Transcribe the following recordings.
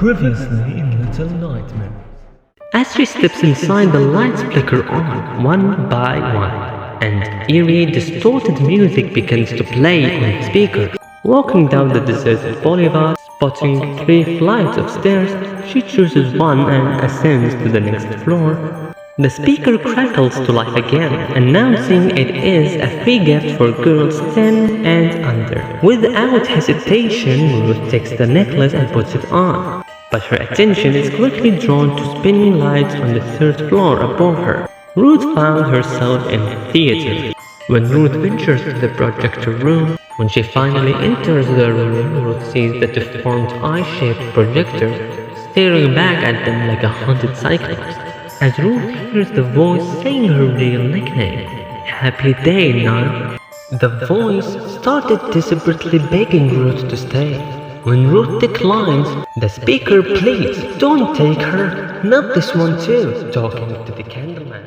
Previously in Little Nightmares. As she steps inside, the lights flicker on, one by one, and eerie, distorted music begins to play on the speaker. Walking down the deserted boulevard, spotting 3 flights of stairs, she chooses one and ascends to the next floor. The speaker crackles to life again, announcing it is a free gift for girls 10 and under. Without hesitation, Ruth takes the necklace and puts it on. But her attention is quickly drawn to spinning lights on the 3rd floor above her. Ruth found herself in theater. When Ruth ventures to the projector room, when she finally enters the room, Ruth sees the deformed eye-shaped projector staring back at them like a haunted cyclops. As Ruth hears the voice saying her real nickname, "Happy day, Nun." The voice started desperately begging Ruth to stay. When Ruth declines, the speaker pleads, "Don't take her, not this one too," talking to the candleman.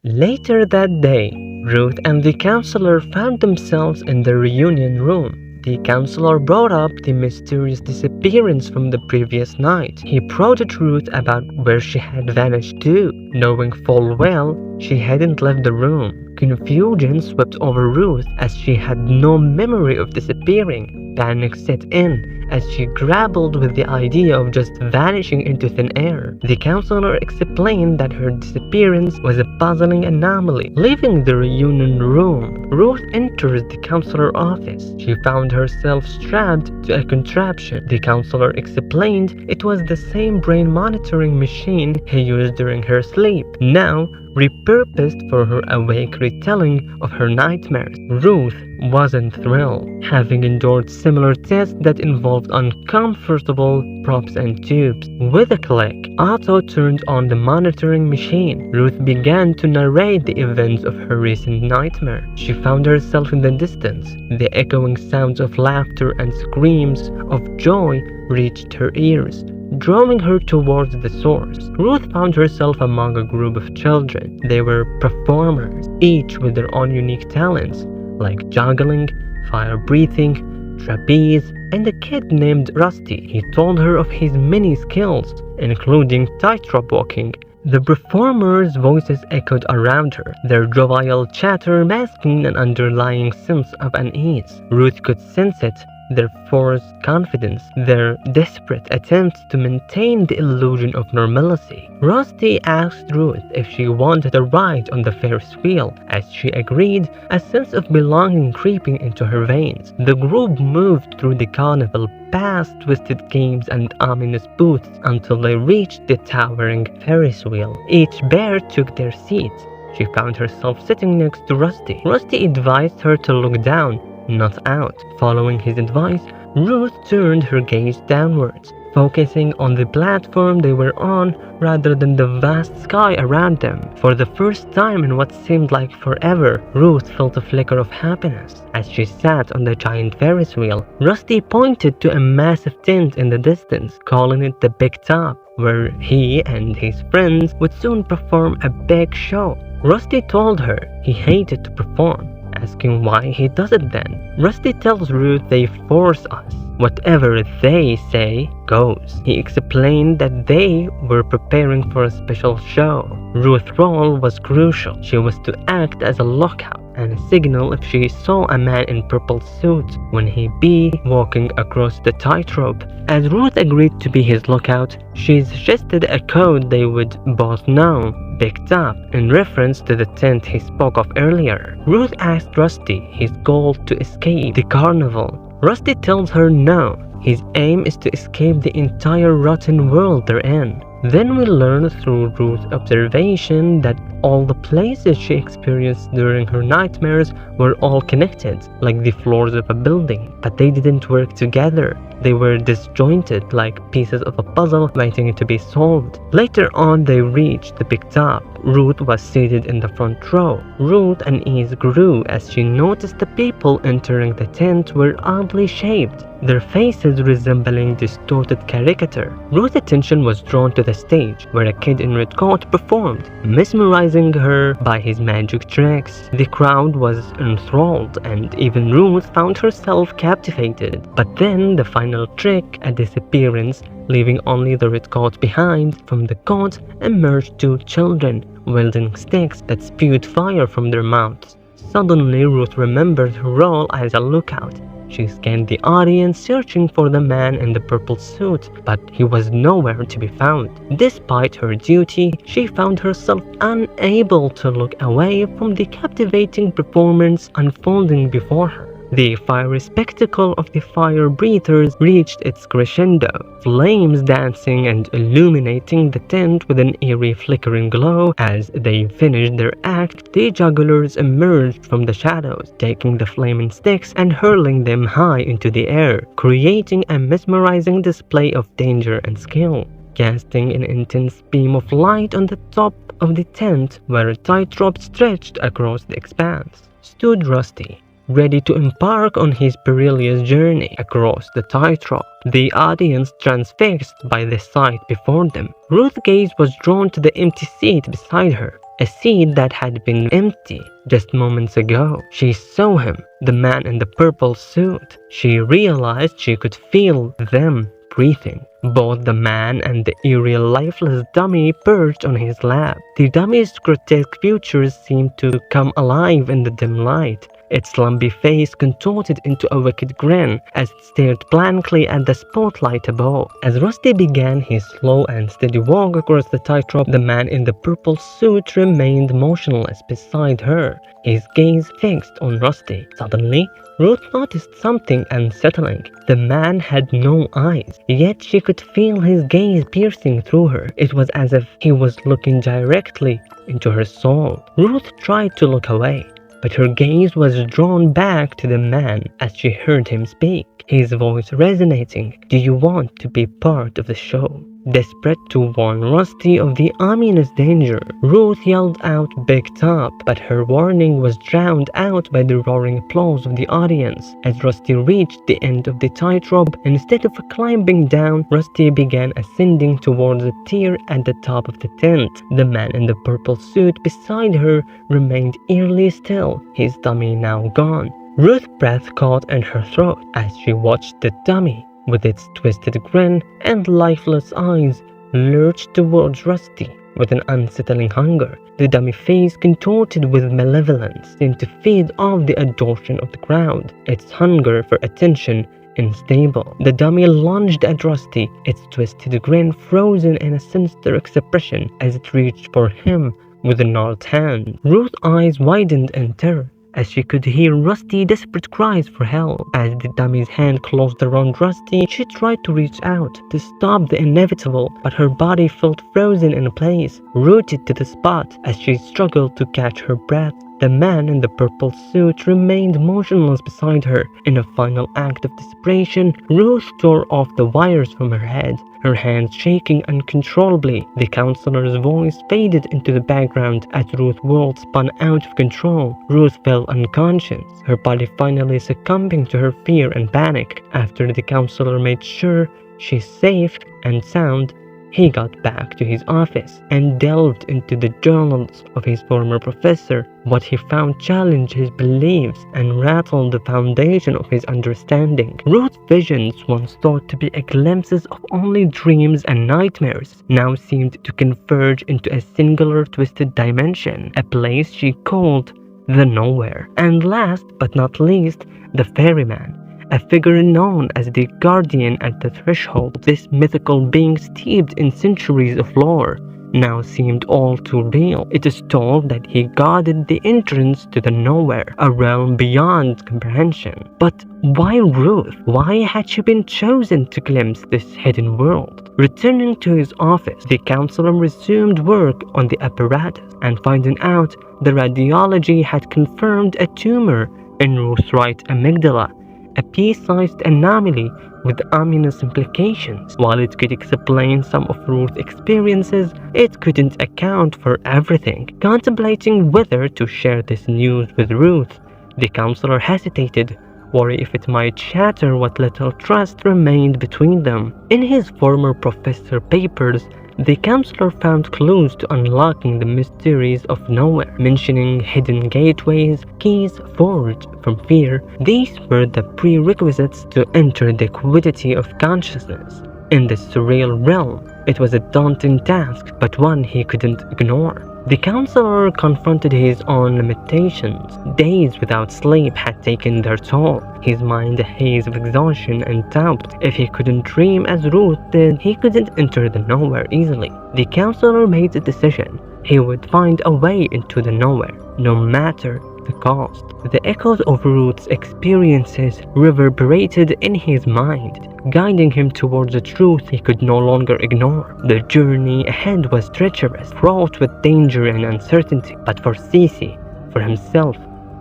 Later that day, Ruth and the counselor found themselves in the reunion room. The counselor brought up the mysterious disappearance from the previous night. He prodded Ruth about where she had vanished to, knowing full well she hadn't left the room. Confusion swept over Ruth as she had no memory of disappearing. Panic set in as she grappled with the idea of just vanishing into thin air. The counselor explained that her disappearance was a puzzling anomaly. Leaving the reunion room, Ruth enters the counselor's office. She found herself strapped to a contraption. The counselor explained it was the same brain monitoring machine he used during her sleep, now repurposed for her awake retelling of her nightmares. Ruth wasn't thrilled, having endured similar tests that involved uncomfortable props and tubes. With a click, Otto turned on the monitoring machine. Ruth began to narrate the events of her recent nightmare. She found herself in the distance. The echoing sounds of laughter and screams of joy reached her ears, drawing her towards the source. Ruth found herself among a group of children. They were performers, each with their own unique talents, like juggling, fire breathing, trapeze, and a kid named Rusty. He told her of his many skills, including tightrope walking. The performers' voices echoed around her, their jovial chatter masking an underlying sense of unease. Ruth could sense it, their forced confidence, their desperate attempts to maintain the illusion of normalcy. Rusty asked Ruth if she wanted a ride on the Ferris wheel. As she agreed, a sense of belonging creeping into her veins. The group moved through the carnival, past twisted games and ominous booths until they reached the towering Ferris wheel. Each bear took their seats. She found herself sitting next to Rusty. Rusty advised her to look down, not out. Following his advice, Ruth turned her gaze downwards, focusing on the platform they were on rather than the vast sky around them. For the first time in what seemed like forever, Ruth felt a flicker of happiness as she sat on the giant Ferris wheel. Rusty pointed to a massive tent in the distance, calling it the Big Top, where he and his friends would soon perform a big show. Rusty told her he hated to perform, asking why he does it then. Rusty tells Ruth they force us. Whatever they say goes. He explained that they were preparing for a special show. Ruth's role was crucial. She was to act as a lookout and a signal if she saw a man in purple suit when he be walking across the tightrope. As Ruth agreed to be his lookout, she suggested a code they would both know, Big Top, in reference to the tent he spoke of earlier. Ruth asked Rusty his goal to escape the carnival. Rusty tells her no, his aim is to escape the entire rotten world they're in. Then we learn through Ruth's observation that all the places she experienced during her nightmares were all connected, like the floors of a building, but they didn't work together. They were disjointed like pieces of a puzzle waiting to be solved. Later on, they reached the Big Top. Ruth was seated in the front row. Ruth's unease grew as she noticed the people entering the tent were oddly shaped, their faces resembling distorted caricature. Ruth's attention was drawn to the the stage, where a kid in red coat performed, mesmerizing her by his magic tricks. The crowd was enthralled, and even Ruth found herself captivated. But then the final trick, a disappearance, leaving only the red coat behind. From the coat emerged two children, wielding sticks that spewed fire from their mouths. Suddenly, Ruth remembered her role as a lookout. She scanned the audience, searching for the man in the purple suit, but he was nowhere to be found. Despite her duty, she found herself unable to look away from the captivating performance unfolding before her. The fiery spectacle of the fire breathers reached its crescendo, flames dancing and illuminating the tent with an eerie flickering glow. As they finished their act, the jugglers emerged from the shadows, taking the flaming sticks and hurling them high into the air, creating a mesmerizing display of danger and skill. Casting an intense beam of light on the top of the tent, where a tightrope stretched across the expanse, stood Rusty, ready to embark on his perilous journey across the tightrope. The audience transfixed by the sight before them. Ruth's gaze was drawn to the empty seat beside her, a seat that had been empty just moments ago. She saw him, the man in the purple suit. She realized she could feel them breathing. Both the man and the eerie lifeless dummy perched on his lap. The dummy's grotesque features seemed to come alive in the dim light, its lumpy face contorted into a wicked grin as it stared blankly at the spotlight above. As Rusty began his slow and steady walk across the tightrope, the man in the purple suit remained motionless beside her, his gaze fixed on Rusty. Suddenly, Ruth noticed something unsettling. The man had no eyes, yet she could feel his gaze piercing through her. It was as if he was looking directly into her soul. Ruth tried to look away, but her gaze was drawn back to the man as she heard him speak, his voice resonating. "Do you want to be part of the show?" Desperate to warn Rusty of the ominous danger, Ruth yelled out "Big Top," but her warning was drowned out by the roaring applause of the audience. As Rusty reached the end of the tightrope, instead of climbing down, Rusty began ascending towards a tier at the top of the tent. The man in the purple suit beside her remained eerily still, his dummy now gone. Ruth's breath caught in her throat as she watched the dummy, with its twisted grin and lifeless eyes, lurched towards Rusty with an unsettling hunger. The dummy face, contorted with malevolence, seemed to feed off the adoration of the crowd, its hunger for attention unstable. The dummy lunged at Rusty, its twisted grin frozen in a sinister expression as it reached for him with a gnarled hand. Ruth's eyes widened in terror as she could hear Rusty's desperate cries for help. As the dummy's hand closed around Rusty, she tried to reach out to stop the inevitable, but her body felt frozen in place, rooted to the spot as she struggled to catch her breath. The man in the purple suit remained motionless beside her. In a final act of desperation, Ruth tore off the wires from her head, her hands shaking uncontrollably. The counselor's voice faded into the background as Ruth's world spun out of control. Ruth fell unconscious, her body finally succumbing to her fear and panic. After the counselor made sure she's safe and sound, he got back to his office and delved into the journals of his former professor. What he found challenged his beliefs and rattled the foundation of his understanding. Ruth's visions, once thought to be glimpses of only dreams and nightmares, now seemed to converge into a singular twisted dimension, a place she called the Nowhere. And last but not least, the Ferryman, a figure known as the Guardian at the Threshold. This mythical being, steeped in centuries of lore, now seemed all too real. It is told that he guarded the entrance to the Nowhere, a realm beyond comprehension. But why Ruth? Why had she been chosen to glimpse this hidden world? Returning to his office, the counselor resumed work on the apparatus, and finding out the radiology had confirmed a tumor in Ruth's right amygdala, a pea-sized anomaly with ominous implications. While it could explain some of Ruth's experiences, it couldn't account for everything. Contemplating whether to share this news with Ruth, the counselor hesitated, worried if it might shatter what little trust remained between them. In his former professor papers, The counselor found clues to unlocking the mysteries of nowhere, mentioning hidden gateways, keys forged from fear. These were the prerequisites to enter the quiddity of consciousness. In this surreal realm, it was a daunting task, but one he couldn't ignore. The counselor confronted his own limitations. Days without sleep had taken their toll, his mind a haze of exhaustion and doubt. If he couldn't dream as Ruth did, he couldn't enter the nowhere easily. The counselor made a decision. He would find a way into the nowhere, no matter the cost. The echoes of Ruth's experiences reverberated in his mind, guiding him towards a truth he could no longer ignore. The journey ahead was treacherous, fraught with danger and uncertainty, but for Cece, for himself,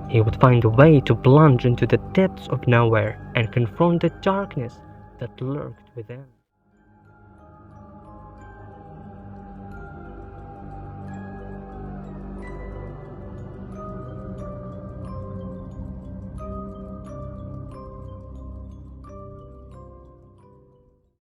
he would find a way to plunge into the depths of nowhere and confront the darkness that lurked within.